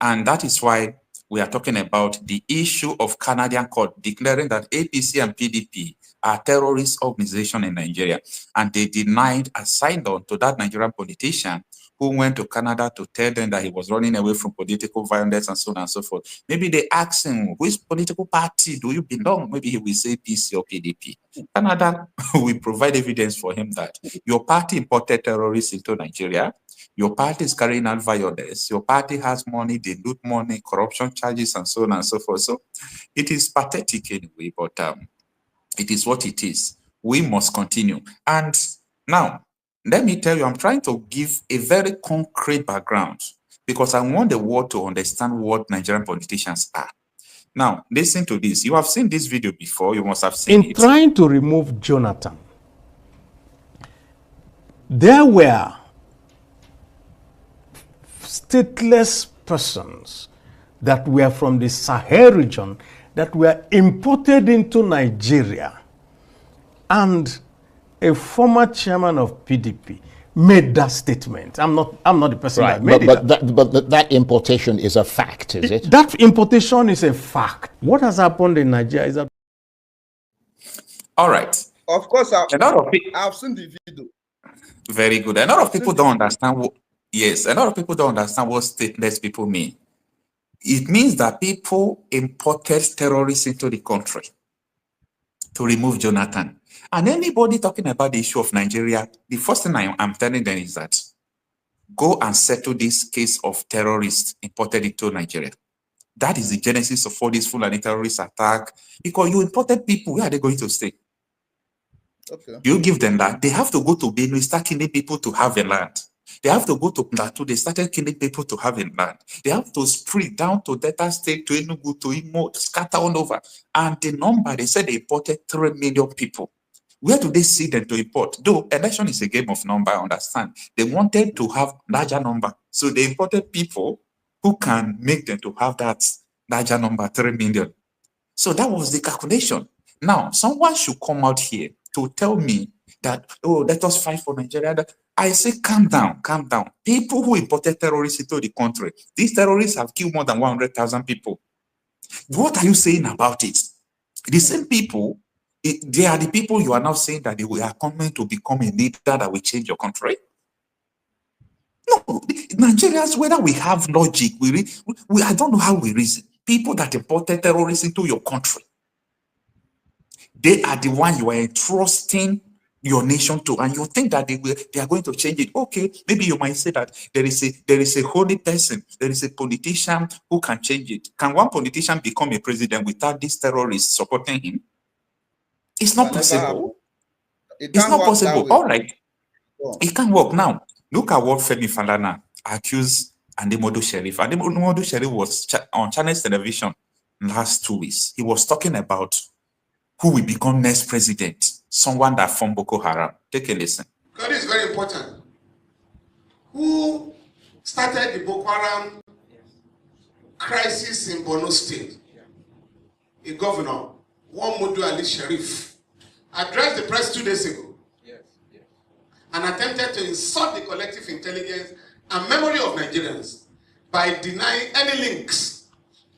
And that is why we are talking about the issue of Canadian court declaring that APC and PDP are terrorist organizations in Nigeria. And they denied asylum to that Nigerian politician who went to Canada to tell them that he was running away from political violence and so on and so forth. Maybe they asked him, which political party do you belong? Maybe he will say PC or PDP. Canada will provide evidence for him that your party imported terrorists into Nigeria. Your party is carrying out violence. Your party has money, they loot money, corruption charges, and so on and so forth. So it is pathetic anyway, but it is what it is. We must continue. And now, let me tell you, I'm trying to give a very concrete background because I want the world to understand what Nigerian politicians are. Now, listen to this. You have seen this video before. You must have seen it. In trying to remove Jonathan, there were stateless persons that were from the Sahel region that were imported into Nigeria, and a former chairman of PDP made that statement. I'm not the person that made it. But that importation is a fact, is it? That importation is a fact. What has happened in Nigeria is that. All right. Of course, I've seen the video. Very good. A lot of people don't understand what. Yes, a lot of people don't understand what stateless people mean. It means that people imported terrorists into the country to remove Jonathan. And anybody talking about the issue of Nigeria, the first thing I'm telling them is that go and settle this case of terrorists imported into Nigeria. That is the genesis of all this Fulani terrorist attack. Because you imported people, where are they going to stay? Okay. You give them that. They have to go to Benue, start killing people to have a land. They have to go to Plateau. They started killing people to have a land. They have to spread down to Delta State, to Enugu, to Imo, scatter all over. And the number, they said they imported 3 million people. Where do they see them to import? Though election is a game of number, I understand. They wanted to have larger number. So they imported people who can make them to have that larger number, 3 million. So that was the calculation. Now, someone should come out here to tell me that, oh, let us fight for Nigeria. I say, calm down, calm down. People who imported terrorists into the country, these terrorists have killed more than 100,000 people. What are you saying about it? The same people, they are the people you are now saying that they are coming to become a leader that will change your country. No, Nigerians, whether we have logic, I don't know how we reason. People that imported terrorists into your country, they are the one you are entrusting your nation to, and you think that they are going to change it. Okay, maybe you might say that there is a holy person, there is a politician who can change it. Can one politician become a president without these terrorists supporting him? It's not possible. It's not possible. All right, it can work. Now look at what Femi Falana accused Ademodu Sheriff. Ademodu Sheriff was on Channels Television last 2 weeks. He was talking about who will become next president, someone that from Boko Haram. Take a listen. God is very important. Who started the Boko Haram crisis in Borno State? A governor, Modu Ali Sharif, addressed the press 2 days ago and attempted to insult the collective intelligence and memory of Nigerians by denying any links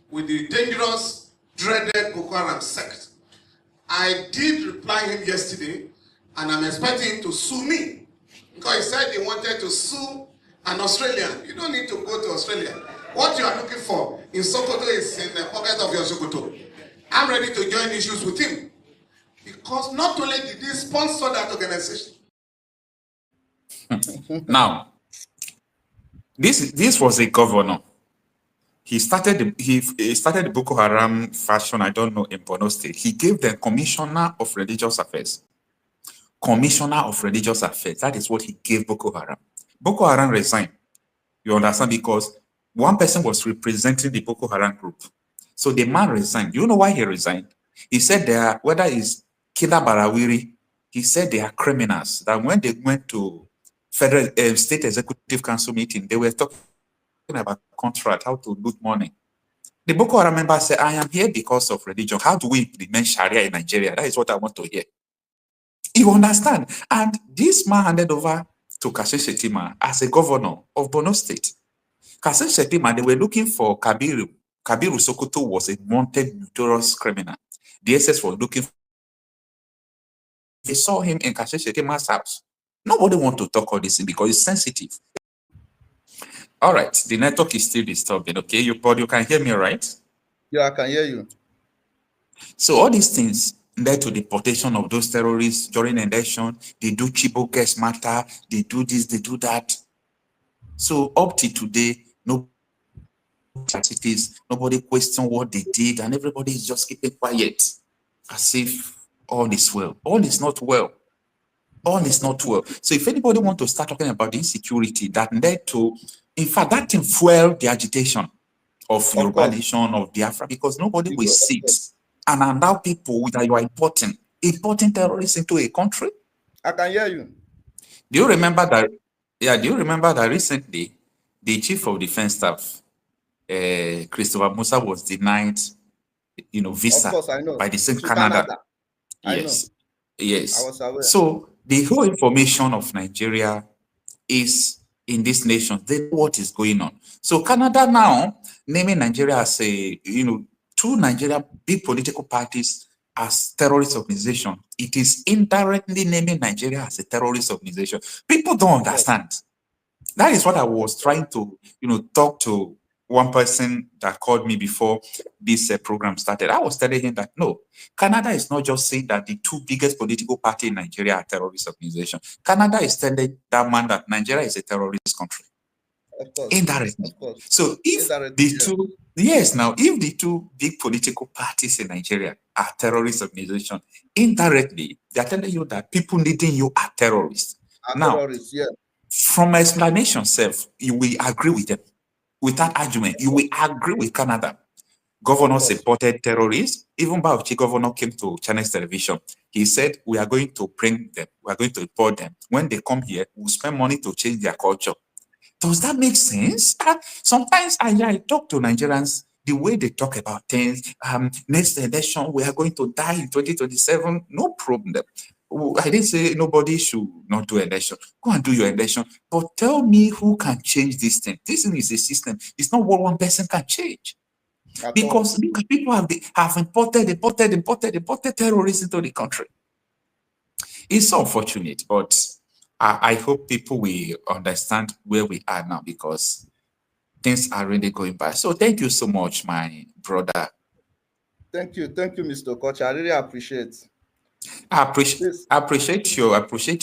with the dangerous, dreaded Boko Haram sect. I did reply him yesterday, and I'm expecting him to sue me because he said he wanted to sue an Australian. You don't need to go to Australia. What you are looking for in Sokoto is in the pocket of your Sokoto. I'm ready to join issues with him because not only did he sponsor that organization. Now, this was a governor. He started the Boko Haram faction, I don't know, in Borno State. He gave them Commissioner of Religious Affairs. Commissioner of Religious Affairs. That is what he gave Boko Haram. Boko Haram resigned. You understand? Because one person was representing the Boko Haram group. So the man resigned. You know why he resigned? He said they are, whether it's Kila Barawiri, he said they are criminals. That when they went to Federal State Executive Council meeting, they were talking about contract, how to loot money. The Boko Haram member said, I am here because of religion. How do we implement Sharia in Nigeria? That is what I want to hear. You understand? And this man handed over to Kashe Shettima as a governor of Borno State. Kassim Shettima, they were looking for Kabiru. Kabiru Sokoto was a wanted, notorious criminal. The SS was looking for. They saw him in Kassim Shettima's house. Nobody want to talk all this because it's sensitive. All right, the network is still disturbing. Okay, but you can hear me, right? Yeah, I can hear you. So all these things led to the deportation of those terrorists during the election. They do Chibok case matter. They do this, they do that. So up to today, nobody question what they did, and everybody is just keeping quiet, as if all is well. All is not well. All is not well. So if anybody want to start talking about the insecurity that led to, in fact, that thing fueled the agitation of Yoruba nation, of Biafra, because nobody will sit and allow people that you are importing terrorists into a country. I can hear you. Do you remember that? Yeah, do you remember that recently the chief of defense staff, Christopher Musa, was denied, visa by the same Canada. Yes. Yes. I was aware. So the whole information of Nigeria is in this nation. They know what is going on. So Canada now naming Nigeria as two Nigeria big political parties as terrorist organization. It is indirectly naming Nigeria as a terrorist organization. People don't understand. That is what I was trying to, talk to one person that called me before this program started. I was telling him that, no, Canada is not just saying that the two biggest political parties in Nigeria are terrorist organizations. Canada is telling that man that Nigeria is a terrorist country. Of course. Indirectly. Of course. So if if the two big political parties in Nigeria are terrorist organizations, indirectly, they're telling you that people needing you are terrorists. Terrorists, yeah. From explanation self, you will agree with them. Without argument, you will agree with Canada. Governor supported terrorists. Even Bauchi governor came to Chinese television. He said, we are going to bring them. We are going to import them. When they come here, we'll spend money to change their culture. Does that make sense? Sometimes I talk to Nigerians, the way they talk about things, next election, we are going to die in 2027. No problem. I didn't say nobody should not do election. Go and do your election. But tell me who can change this thing. This thing is a system. It's not what one person can change. Because people have imported terrorists into the country. It's so unfortunate, but I hope people will understand where we are now, because things are really going bad. So thank you so much, my brother. Thank you, Mr. Koch. I really appreciate. I appreciate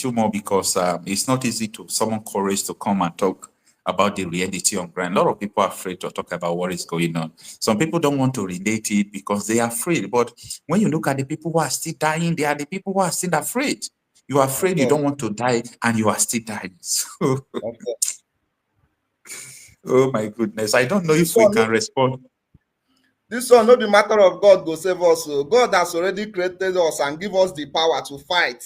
you more, because it's not easy to summon courage to come and talk about the reality on ground. A lot of people are afraid to talk about what is going on. Some people don't want to relate it because they are afraid. But when you look at the people who are still dying, they are the people who are still afraid. You are afraid, you don't want to die, and you are still dying. So, oh my goodness, I don't know if we can respond. This one, not the matter of God go save us. So God has already created us and give us the power to fight.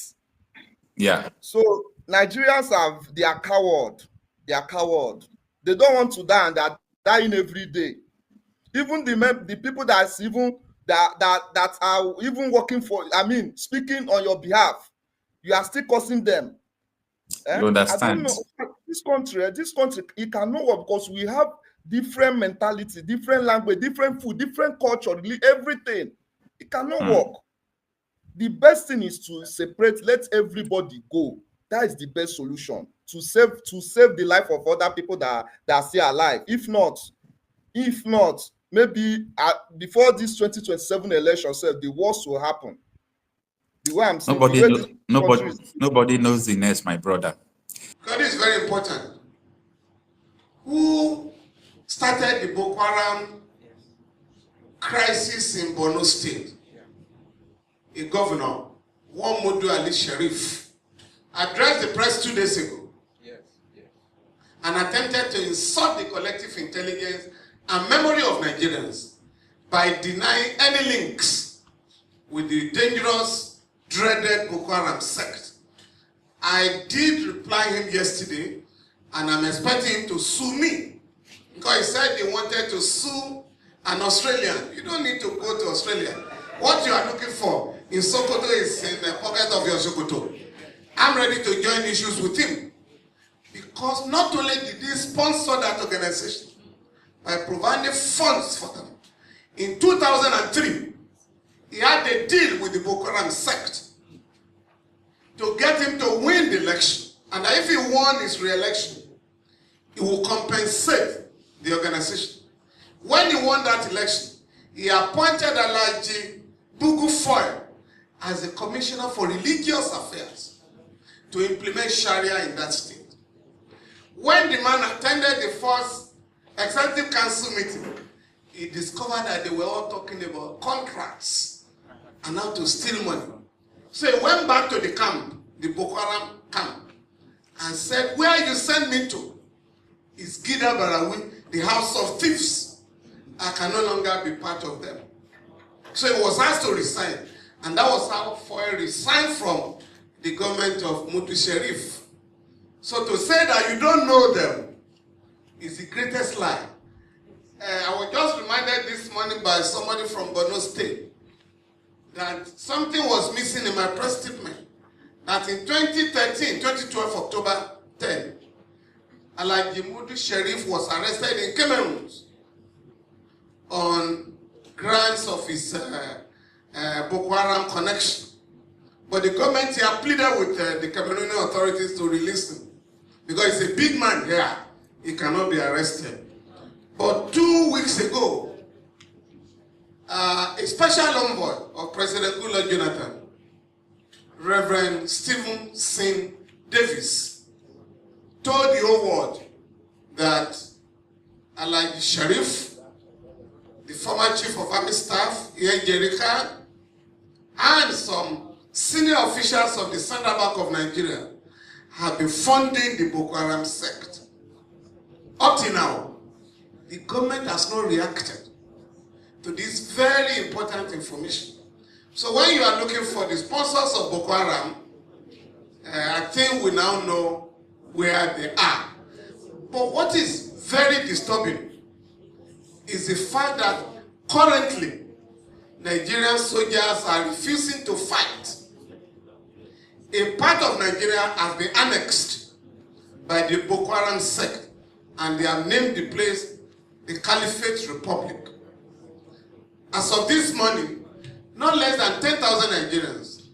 Yeah. So Nigerians they are coward. They are coward. They don't want to die, and they are dying every day. Even the people that are even working for, speaking on your behalf, you are still causing them. You understand? I don't know. This country, it cannot work, because we have different mentality, different language, different food, different culture, everything. It cannot work. The best thing is to separate, let everybody go. That is the best solution to save the life of other people that are still alive. If not, maybe before this 2027 election, the worst will happen. The way I'm saying, nobody knows the next, my brother. God is very important. Who started the Boko Haram crisis in Borno State? A governor, Muhammadu Ali Sharif, addressed the press 2 days ago and attempted to insult the collective intelligence and memory of Nigerians by denying any links with the dangerous, dreaded Boko Haram sect. I did reply him yesterday, and I'm expecting him to sue me, because he said he wanted to sue an Australian. You don't need to go to Australia. What you are looking for in Sokoto is in the pocket of your Sokoto. I'm ready to join issues with him, because not only did he sponsor that organization, by providing funds for them. In 2003, he had a deal with the Boko Haram sect to get him to win the election. And if he won his re-election, he will compensate the organization. When he won that election, he appointed Alhaji Bugu Foy as the Commissioner for Religious Affairs to implement Sharia in that state. When the man attended the first Executive Council meeting, he discovered that they were all talking about contracts and how to steal money. So he went back to the camp, the Boko Haram camp, and said, where you send me to is Gida Barawi, the house of thieves. I can no longer be part of them. So he was asked to resign. And that was how Foy resigned from the government of Mutu Sharif. So to say that you don't know them is the greatest lie. I was just reminded this morning by somebody from Borno State that something was missing in my press statement. That in 2013, 2012, October 10, Alhaji Mutu Sharif was arrested in Cameroon on grounds of his Boko Haram connection. But the government here pleaded with the Cameroonian authorities to release him because he's a big man here. He cannot be arrested. But 2 weeks ago, a special envoy of President Goodluck Jonathan, Reverend Stephen Singh Davis, told the whole world that Alhaji Sharif, the former chief of army staff, Ian Jerika, and some senior officials of the Central Bank of Nigeria have been funding the Boko Haram sect. Up till now, the government has not reacted to this very important information. So when you are looking for the sponsors of Boko Haram, I think we now know where they are. But what is very disturbing is the fact that currently Nigerian soldiers are refusing to fight. A part of Nigeria has been annexed by the Boko Haram sect, and they have named the place the Caliphate Republic. As of this morning, not less than 10,000 Nigerians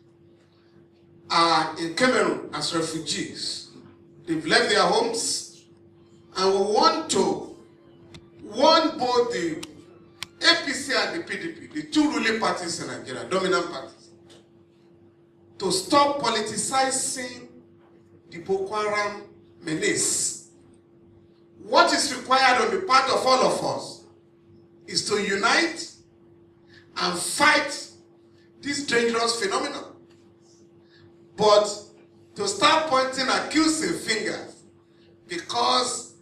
are in Cameroon as refugees. They've left their homes, and we want to warn both the APC and the PDP, the two ruling parties in Nigeria, dominant parties, to stop politicizing the Boko Haram menace. What is required on the part of all of us is to unite and fight this dangerous phenomenon. But to start pointing accusing fingers because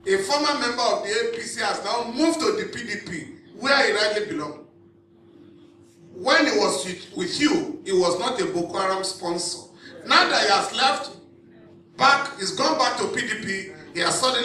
a former member of the APC has now moved to the PDP where he rightly belongs. When he was with you, he was not a Boko Haram sponsor. Now that he has left back, he's gone back to PDP, he has suddenly